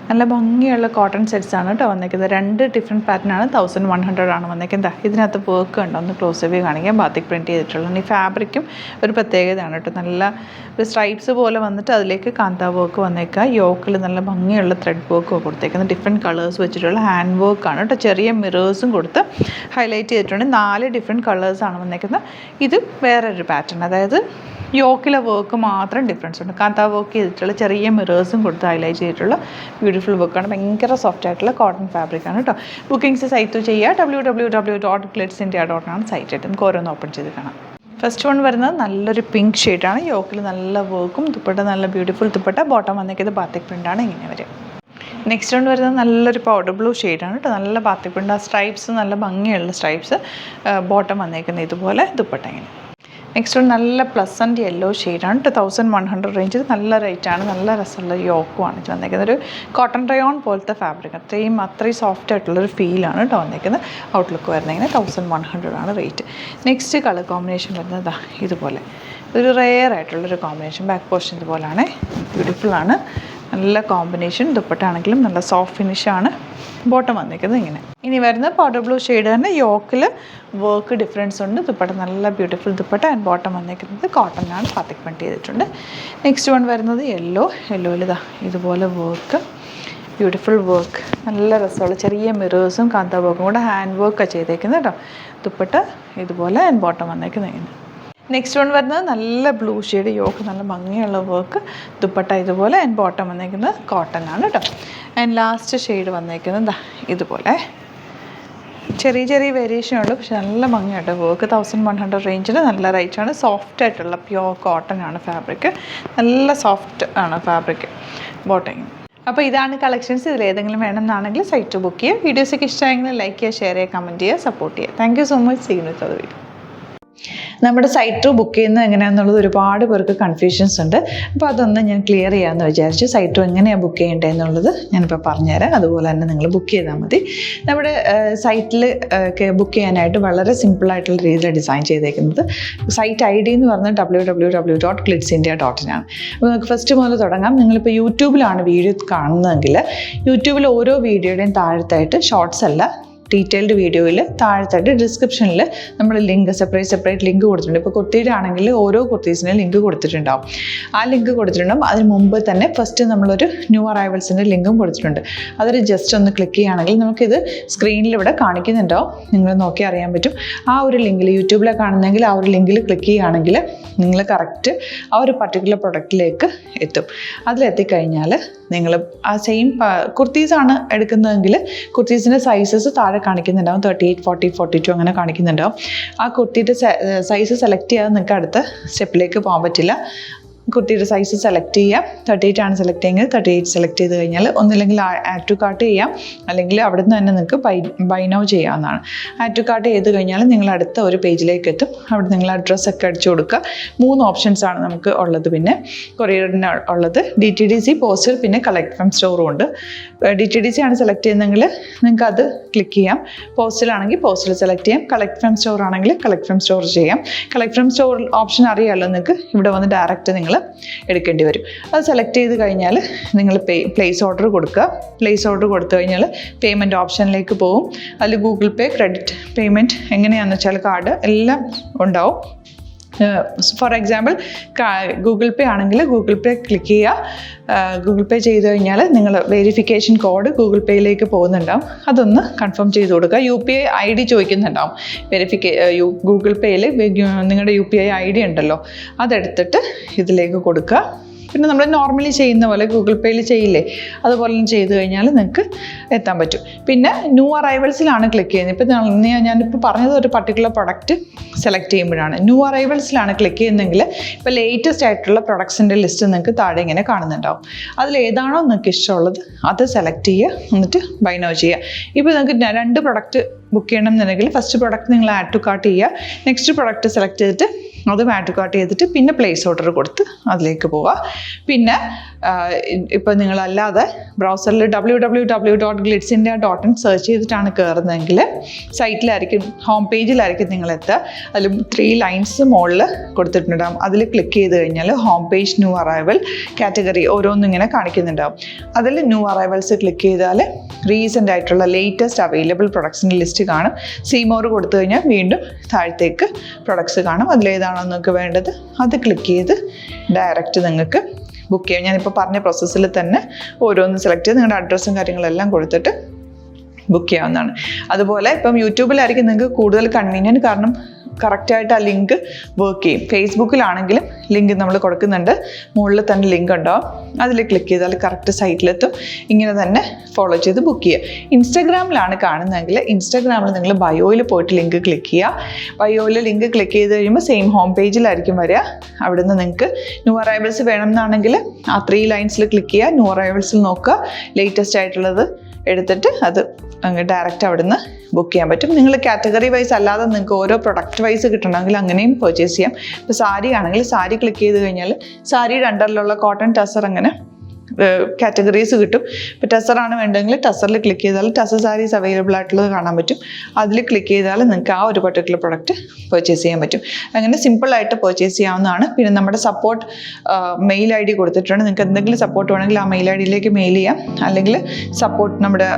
നല്ല ഭംഗിയുള്ള കോട്ടൺ സെറ്റ്സാണ് കേട്ടോ വന്നിരിക്കുന്നത്. 2 ഡിഫറെൻറ്റ് പാറ്റേണാണ്. 1100 ആണ് വന്നിരിക്കുന്നത്. ഇതിനകത്ത് വർക്ക് ഉണ്ടോ ഒന്ന് ക്ലോസ് വ്യൂ കാണിക്കാം. ബാത്തിക് പ്രിൻറ്റ് ചെയ്തിട്ടുള്ളത്. ഈ ഫാബ്രിക്കും ഒരു പ്രത്യേകതയാണ് കേട്ടോ. നല്ല ഒരു സ്ട്രൈപ്സ് പോലെ വന്നിട്ട് അതിലേക്ക് കാന്ത വർക്ക് വന്നേക്കുക. യോക്കിൽ നല്ല ഭംഗിയുള്ള ത്രെഡ് വർക്ക് കൊടുത്തേക്കുന്നത്. ഡിഫറെൻറ്റ് കളേഴ്സ് വെച്ചിട്ടുള്ള ഹാൻഡ് വർക്കാണ് കേട്ടോ. ചെറിയ മിറേഴ്സും കൊടുത്ത് ഹൈലൈറ്റ് ചെയ്തിട്ടുണ്ട്. 4 ഡിഫറെൻറ്റ് കളേഴ്സാണ് വന്നിരിക്കുന്നത്. ഇത് വേറൊരു പാറ്റേൺ, അതായത് യോക്കിലെ വർക്ക് മാത്രം ഡിഫറൻസ് ഉണ്ട്. കാന്ത വർക്ക് ചെയ്തിട്ടുള്ള ചെറിയ മിറേഴ്സും കൊടുത്ത് ഹൈലൈറ്റ് ചെയ്തിട്ടുള്ള ബ്യൂട്ടിഫുൾ വർക്കാണ്. ഭയങ്കര സോഫ്റ്റ് ആയിട്ടുള്ള കോട്ടൺ ഫാബ്രിക്കാണ് കേട്ടോ. ബുക്കിംഗ്സ് സൈറ്റ് ചെയ്യുക. www.glitzindia.com ആണ് സൈറ്റ്. നമുക്ക് ഓരോന്ന് ഓപ്പൺ ചെയ്ത് കാണാം. ഫസ്റ്റ് വൺ വരുന്നത് നല്ലൊരു പിങ്ക് ഷെയ്ഡാണ്. യോക്കിൽ നല്ല വർക്കും, ദുപ്പട്ട നല്ല ബ്യൂട്ടിഫുൾ ദുപ്പട്ട. ബോട്ടം വന്നിരിക്കുന്നത് ബാത്തിക് പ്രിൻ്റാണ്. ഇങ്ങനെ വരും. നെക്സ്റ്റ് വൺ വരുന്നത് നല്ലൊരു പൗഡർ ബ്ലൂ ഷെയ്ഡാണ് കേട്ടോ. നല്ല ബാത്തിക് പ്രിൻ്റ്. ആ സ്ട്രൈപ്സ് നല്ല ഭംഗിയുള്ള സ്ട്രൈപ്സ്. ബോട്ടം വന്നിരിക്കുന്നത് ഇതുപോലെ, ദുപ്പട്ട ഇങ്ങനെ. നെക്സ്റ്റ് വൺ നല്ല പ്ലസൻറ്റ് യെല്ലോ ഷെയ്ഡാണ്. 1100 റേഞ്ചിൽ നല്ല റേറ്റാണ്. നല്ല രസമുള്ള യോക്കുമാണ് ഇത് വന്നിരിക്കുന്നത്. ഒരു കോട്ടൺ റയോൺ പോലത്തെ ഫാബ്രിക്. അത്രയും സോഫ്റ്റ് ആയിട്ടുള്ളൊരു ഫീലാണ് കേട്ടോ വന്നിരിക്കുന്നത്. ഔട്ട്ലുക്ക് വരുന്നതിന് 1100 ആണ് റേറ്റ്. നെക്സ്റ്റ് കളർ കോമ്പിനേഷൻ വരുന്നത് ഇതുപോലെ ഒരു റെയർ ആയിട്ടുള്ളൊരു കോമ്പിനേഷൻ. ബാക്ക് പോർഷൻ ഇതുപോലെയാണ്. ബ്യൂട്ടിഫുള്ളാണ്. നല്ല കോമ്പിനേഷൻ. ദുപ്പട്ട നല്ല സോഫ്റ്റ് ഫിനിഷാണ്. ബോട്ടം വന്നിരിക്കുന്നത് ഇങ്ങനെ. ഇനി വരുന്നത് പൗഡർ ബ്ലൂ ഷെയ്ഡ് തന്നെ. യോക്കിൽ വർക്ക് ഡിഫറൻസ് ഉണ്ട്. ദുപ്പട്ട നല്ല ബ്യൂട്ടിഫുൾ ദുപ്പട്ട. ആൻഡ് ബോട്ടം വന്നിരിക്കുന്നത് കോട്ടനാണ്. ബാത്തിക് പ്രിൻറ്റ് ചെയ്തിട്ടുണ്ട്. നെക്സ്റ്റ് വൺ വരുന്നത് യെല്ലോയിൽ ഇതുപോലെ വർക്ക്, ബ്യൂട്ടിഫുൾ വർക്ക്. നല്ല രസമുള്ള ചെറിയ മിറേഴ്സും കാന്ത വർക്കും കൂടെ ഹാൻഡ് വർക്കാണ് ചെയ്തേക്കുന്നത് കേട്ടോ. ദുപ്പട്ട ഇതുപോലെ. ആൻഡ് ബോട്ടം വന്നിരിക്കുന്നത് ഇങ്ങനെ. നെക്സ്റ്റ് വൺ വരുന്നത് നല്ല ബ്ലൂ ഷെയ്ഡ്. യോക്ക് നല്ല ഭംഗിയുള്ള വർക്ക്. ദുപ്പട്ട ഇതുപോലെ. ആൻഡ് ബോട്ടം വന്നിരിക്കുന്നത് കോട്ടനാണ് കേട്ടോ. ആൻഡ് ലാസ്റ്റ് ഷെയ്ഡ് വന്നിരിക്കുന്നത് ഇതുപോലെ. ചെറിയ വേരിയേഷൻ ഉള്ളൂ, പക്ഷെ നല്ല ഭംഗിയായിട്ട് വർക്ക്. 1100 റേഞ്ചിൽ നല്ല റേറ്റാണ്. സോഫ്റ്റ് ആയിട്ടുള്ള പ്യുവർ കോട്ടൺ ആണ് ഫാബ്രിക്. നല്ല സോഫ്റ്റ് ആണ് ഫാബ്രിക്. ബോട്ടം. അപ്പോൾ ഇതാണ് കളക്ഷൻസ്. ഇതിൽ ഏതെങ്കിലും വേണമെന്നാണെങ്കിൽ സൈറ്റ് ബുക്ക് ചെയ്യുക. വീഡിയോസൊക്കെ ഇഷ്ടമായെങ്കിൽ ലൈക്ക് ചെയ്യുക, ഷെയർ ചെയ്യുക, കമൻറ്റ് ചെയ്യുക, സപ്പോർട്ട് ചെയ്യുക. Thank you so much. See you with other video. നമ്മുടെ സൈറ്റ് ബുക്ക് ചെയ്യുന്നത് എങ്ങനെയാണെന്നുള്ളത് ഒരുപാട് പേർക്ക് കൺഫ്യൂഷൻസ് ഉണ്ട്. അപ്പോൾ അതൊന്ന് ഞാൻ ക്ലിയർ ചെയ്യാമെന്ന് വിചാരിച്ചു. സൈറ്റ് എങ്ങനെയാണ് ബുക്ക് ചെയ്യേണ്ടത് എന്നുള്ളത് ഞാനിപ്പോൾ പറഞ്ഞുതരാം. അതുപോലെ തന്നെ നിങ്ങൾ ബുക്ക് ചെയ്താൽ മതി. നമ്മുടെ സൈറ്റിൽ ബുക്ക് ചെയ്യാനായിട്ട് വളരെ സിമ്പിളായിട്ടുള്ള രീതിയിൽ ഡിസൈൻ ചെയ്തേക്കുന്നത്. സൈറ്റ് ID എന്ന് പറഞ്ഞാൽ www.glitzindia.in ആണ്. അപ്പോൾ നമുക്ക് ഫസ്റ്റ് മുതൽ തുടങ്ങാം. നിങ്ങളിപ്പോൾ യൂട്യൂബിലാണ് വീഡിയോ കാണുന്നതെങ്കിൽ യൂട്യൂബിൽ ഓരോ വീഡിയോയുടെയും താഴത്തായിട്ട് ഷോർട്സ് അല്ല, ഡീറ്റെയിൽഡ് വീഡിയോയിൽ താഴത്തായിട്ട് ഡിസ്ക്രിപ്ഷനിൽ നമ്മൾ ലിങ്ക് സെപ്പറേറ്റ് ലിങ്ക് കൊടുത്തിട്ടുണ്ട്. ഇപ്പോൾ കുർത്തിയുടെ ആണെങ്കിൽ ഓരോ കുർത്തീസിനും ലിങ്ക് കൊടുത്തിട്ടുണ്ടാവും. ആ ലിങ്ക് കൊടുത്തിട്ടുണ്ടാവും. അതിന് മുമ്പ് തന്നെ ഫസ്റ്റ് നമ്മളൊരു ന്യൂ അറൈവൽസിൻ്റെ ലിങ്കും കൊടുത്തിട്ടുണ്ട്. അതൊരു ജസ്റ്റ് ഒന്ന് ക്ലിക്ക് ചെയ്യുകയാണെങ്കിൽ നമുക്കിത് സ്ക്രീനിൽ ഇവിടെ കാണിക്കുന്നുണ്ടാവും. നിങ്ങൾ നോക്കി അറിയാൻ പറ്റും. ആ ഒരു ലിങ്കിൽ യൂട്യൂബിലെ കാണുന്നെങ്കിൽ ആ ഒരു ലിങ്കിൽ ക്ലിക്ക് ചെയ്യുകയാണെങ്കിൽ നിങ്ങൾ കറക്റ്റ് ആ ഒരു പർട്ടിക്കുലർ പ്രൊഡക്റ്റിലേക്ക് എത്തും. അതിലെത്തിക്കഴിഞ്ഞാൽ നിങ്ങൾ ആ സെയിം കുർത്തീസാണ് എടുക്കുന്നതെങ്കിൽ കുർത്തീസിൻ്റെ സൈസസ് താഴെ കാണിക്കുന്നുണ്ടാവും. 38, 40, 42 അങ്ങനെ കാണിക്കുന്നുണ്ടാവും. ആ കുർത്തിയുടെ സൈസ് സെലക്ട് ചെയ്യാതെ നിങ്ങൾക്ക് അടുത്ത സ്റ്റെപ്പിലേക്ക് പോകാൻ പറ്റില്ല. കുർത്തിയുടെ സൈസ് സെലക്ട് ചെയ്യാം. 38 ആണ് സെലക്ട് ചെയ്യുന്നത്. 38 സെലക്ട് ചെയ്ത് കഴിഞ്ഞാൽ ഒന്നില്ലെങ്കിൽ ആഡ് ടു കാർട്ട് ചെയ്യാം, അല്ലെങ്കിൽ അവിടെ നിന്ന് തന്നെ നിങ്ങൾക്ക് ബൈ നൗ ചെയ്യാവുന്നതാണ്. ആഡ് ടു കാർട്ട് ചെയ്ത് കഴിഞ്ഞാൽ നിങ്ങൾ അടുത്ത ഒരു പേജിലേക്ക് എത്തും. അവിടെ നിങ്ങൾ അഡ്രസ്സൊക്കെ അടിച്ചു കൊടുക്കുക. 3 ഓപ്ഷൻസാണ് നമുക്ക് ഉള്ളത്. പിന്നെ കൊറിയറിന് ഉള്ളത് DTDC, പോസ്റ്റൽ, പിന്നെ കളക്ട് ഫ്രം സ്റ്റോറും ഉണ്ട്. DTDC ആണ് സെലക്ട് ചെയ്യുന്നതെങ്കിൽ നിങ്ങൾക്ക് അത് ക്ലിക്ക് ചെയ്യാം. പോസ്റ്റലാണെങ്കിൽ പോസ്റ്റൽ സെലക്ട് ചെയ്യാം. കളക്ട് ഫ്രം സ്റ്റോർ ആണെങ്കിൽ കളക്ട് ഫ്രം സ്റ്റോർ ചെയ്യാം. കളക്ട് ഫ്രം സ്റ്റോർ ഓപ്ഷൻ അറിയാമല്ലോ നിങ്ങൾക്ക്. ഇവിടെ വന്ന് ഡയറക്റ്റ് നിങ്ങൾ എടുക്കേണ്ടി വരും. അത് സെലക്ട് ചെയ്ത് കഴിഞ്ഞാൽ നിങ്ങൾ പ്ലേസ് ഓർഡർ കൊടുക്കുക. പ്ലേസ് ഓർഡർ കൊടുത്തു കഴിഞ്ഞാൽ പേയ്മെൻറ്റ് ഓപ്ഷനിലേക്ക് പോകും. അതിൽ ഗൂഗിൾ പേ, ക്രെഡിറ്റ് പേയ്മെൻറ്റ് എങ്ങനെയാണെന്ന് വെച്ചാൽ കാർഡ് എല്ലാം ഉണ്ടാവും. ഫോർ എക്സാമ്പിൾ ഗൂഗിൾ പേ ആണെങ്കിൽ ഗൂഗിൾ പേ ക്ലിക്ക് ചെയ്യുക. ഗൂഗിൾ പേ ചെയ്ത് കഴിഞ്ഞാൽ നിങ്ങൾ വെരിഫിക്കേഷൻ കോഡ് ഗൂഗിൾ പേയിലേക്ക് പോകുന്നുണ്ടാവും. അതൊന്ന് കൺഫേം ചെയ്ത് കൊടുക്കുക. UPI ID ചോദിക്കുന്നുണ്ടാവും. ഗൂഗിൾ പേയിൽ നിങ്ങളുടെ UPI ID ഉണ്ടല്ലോ, അതെടുത്തിട്ട് ഇതിലേക്ക് കൊടുക്കുക. പിന്നെ നമ്മൾ നോർമലി ചെയ്യുന്ന പോലെ ഗൂഗിൾ പേയിൽ ചെയ്യില്ലേ, അതുപോലെ ചെയ്ത് കഴിഞ്ഞാൽ നിങ്ങൾക്ക് എത്താൻ പറ്റും. പിന്നെ ന്യൂ അറൈവൽസിലാണ് ക്ലിക്ക് ചെയ്യുന്നത്. ഇപ്പോൾ ഞാനിപ്പോൾ പറഞ്ഞത് ഒരു പർട്ടിക്കുലർ പ്രൊഡക്റ്റ് സെലക്ട് ചെയ്യുമ്പോഴാണ്. ന്യൂ അറൈവൽസിലാണ് ക്ലിക്ക് ചെയ്യുന്നതെങ്കിൽ ഇപ്പോൾ ലേറ്റസ്റ്റ് ആയിട്ടുള്ള പ്രൊഡക്ട്സിൻ്റെ ലിസ്റ്റ് നിങ്ങൾക്ക് താഴെ ഇങ്ങനെ കാണുന്നുണ്ടാവും. അതിലേതാണോ നിങ്ങൾക്ക് ഇഷ്ടമുള്ളത് അത് സെലക്ട് ചെയ്യുക, എന്നിട്ട് ബൈ നൗ ചെയ്യുക. ഇപ്പോൾ നിങ്ങൾക്ക് 2 പ്രൊഡക്റ്റ് ബുക്ക് ചെയ്യണം എന്നുണ്ടെങ്കിൽ ഫസ്റ്റ് പ്രൊഡക്റ്റ് നിങ്ങൾ ആഡ് ടു കാർട്ട് ചെയ്യുക. നെക്സ്റ്റ് പ്രൊഡക്റ്റ് സെലക്ട് ചെയ്തിട്ട് അത് മാട്രിക് ആർട്ട് ചെയ്തിട്ട് പിന്നെ പ്ലേസ് ഓർഡർ കൊടുത്ത് അതിലേക്ക് പോവുക. പിന്നെ ഇപ്പോൾ നിങ്ങളല്ലാതെ ബ്രൗസറിൽ www.glitzindia.in സെർച്ച് ചെയ്തിട്ടാണ് കയറുന്നതെങ്കിൽ സൈറ്റിലായിരിക്കും, ഹോം പേജിലായിരിക്കും നിങ്ങളെത്തുക. അതിൽ 3 ലൈൻസ് മുകളിൽ കൊടുത്തിട്ടുണ്ടാകും. അതിൽ ക്ലിക്ക് ചെയ്ത് കഴിഞ്ഞാൽ home page, new arrival, category ഓരോന്നിങ്ങനെ കാണിക്കുന്നുണ്ടാകും. അതിൽ ന്യൂ അറൈവൽസ് ക്ലിക്ക് ചെയ്താൽ റീസെൻ്റ് ആയിട്ടുള്ള ലേറ്റസ്റ്റ് അവൈലബിൾ പ്രൊഡക്ട്സിൻ്റെ ലിസ്റ്റ് കാണും. സീമോർ കൊടുത്തു കഴിഞ്ഞാൽ വീണ്ടും താഴത്തേക്ക് പ്രൊഡക്ട്സ് കാണും. അതിലേതാണോ നിങ്ങൾക്ക് വേണ്ടത് അത് ക്ലിക്ക് ചെയ്ത് ഡയറക്റ്റ് നിങ്ങൾക്ക് ബുക്ക് ചെയ്യാം. ഞാനിപ്പോൾ പറഞ്ഞ പ്രോസസ്സിൽ തന്നെ ഓരോന്ന് സെലക്ട് ചെയ്ത് നിങ്ങളുടെ അഡ്രസ്സും കാര്യങ്ങളെല്ലാം കൊടുത്തിട്ട് ബുക്ക് ചെയ്യാവുന്നതാണ്. അതുപോലെ ഇപ്പം യൂട്യൂബിലായിരിക്കും നിങ്ങൾക്ക് കൂടുതൽ കൺവീനിയൻറ്റ്, കാരണം കറക്റ്റായിട്ട് ആ ലിങ്ക് വർക്ക് ചെയ്യും. ഫേസ്ബുക്കിലാണെങ്കിലും ലിങ്ക് നമ്മൾ കൊടുക്കുന്നുണ്ട്, മുകളിൽ തന്നെ ലിങ്ക് ഉണ്ടാവും. അതിൽ ക്ലിക്ക് ചെയ്താൽ കറക്റ്റ് സൈറ്റിലെത്തും. ഇങ്ങനെ തന്നെ ഫോളോ ചെയ്ത് ബുക്ക് ചെയ്യുക. ഇൻസ്റ്റാഗ്രാമിലാണ് കാണുന്നതെങ്കിൽ ഇൻസ്റ്റാഗ്രാമിൽ നിങ്ങൾ ബയോയിൽ പോയിട്ട് ലിങ്ക് ക്ലിക്ക് ചെയ്യുക. ബയോയിൽ ലിങ്ക് ക്ലിക്ക് ചെയ്ത് കഴിയുമ്പോൾ സെയിം ഹോം പേജിലായിരിക്കും വരിക. അവിടുന്ന് നിങ്ങൾക്ക് ന്യൂ അറൈവൽസ് വേണമെന്നാണെങ്കിൽ ആ 3 ലൈൻസിൽ ക്ലിക്ക് ചെയ്യുക. ന്യൂ അറൈവൽസിൽ നോക്കുക, ലേറ്റസ്റ്റ് ആയിട്ടുള്ളത് എടുത്തിട്ട് അത് അങ്ങ് ഡയറക്റ്റ് അവിടുന്ന് ബുക്ക് ചെയ്യാൻ പറ്റും. നിങ്ങൾ കാറ്റഗറി വൈസ് അല്ലാതെ നിങ്ങൾക്ക് ഓരോ പ്രൊഡക്റ്റ് വൈസ് കിട്ടണമെങ്കിൽ അങ്ങനെയും പർച്ചേസ് ചെയ്യാം. ഇപ്പോൾ സാരി ആണെങ്കിൽ സാരി ക്ലിക്ക് ചെയ്ത് കഴിഞ്ഞാൽ സാരിയുടെ അണ്ടറിലുള്ള കോട്ടൺ ടസർ അങ്ങനെ കാറ്റഗറീസ് കിട്ടും. ഇപ്പോൾ ടസറാണ് വേണ്ടതെങ്കിൽ ടസറിൽ ക്ലിക്ക് ചെയ്താൽ ടസർ സാരീസ് അവൈലബിൾ ആയിട്ടുള്ളത് കാണാൻ പറ്റും. അതിൽ ക്ലിക്ക് ചെയ്താൽ നിങ്ങൾക്ക് ആ ഒരു പർട്ടിക്കുലർ പ്രൊഡക്റ്റ് പർച്ചേസ് ചെയ്യാൻ പറ്റും. അങ്ങനെ സിമ്പിളായിട്ട് പർച്ചേസ് ചെയ്യാവുന്നതാണ്. പിന്നെ നമ്മുടെ സപ്പോർട്ട് മെയിൽ ID കൊടുത്തിട്ടുണ്ട്. നിങ്ങൾക്ക് എന്തെങ്കിലും സപ്പോർട്ട് വേണമെങ്കിൽ ആ മെയിൽ IDയിലേക്ക് മെയിൽ ചെയ്യാം. അല്ലെങ്കിൽ സപ്പോർട്ട് നമ്മുടെ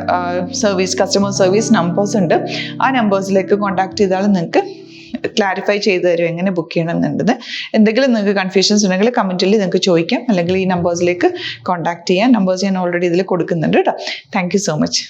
കസ്റ്റമർ സർവീസ് നമ്പേഴ്സ് ഉണ്ട്. ആ നമ്പേഴ്സിലേക്ക് കോൺടാക്ട് ചെയ്താൽ നിങ്ങൾക്ക് ക്ലാരിഫൈ ചെയ്ത് തരും എങ്ങനെ ബുക്ക് ചെയ്യണം എന്നുള്ളത്. എന്തെങ്കിലും നിങ്ങൾക്ക് കൺഫ്യൂഷൻസ് ഉണ്ടെങ്കിൽ കമൻറ്റിൽ നിങ്ങൾക്ക് ചോദിക്കാം, അല്ലെങ്കിൽ ഈ നമ്പേഴ്സിലേക്ക് കോൺടാക്ട് ചെയ്യാം. നമ്പേഴ്സ് ഞാൻ ഓൾറെഡി ഇതിൽ കൊടുക്കുന്നുണ്ട് കേട്ടോ. Thank you so much.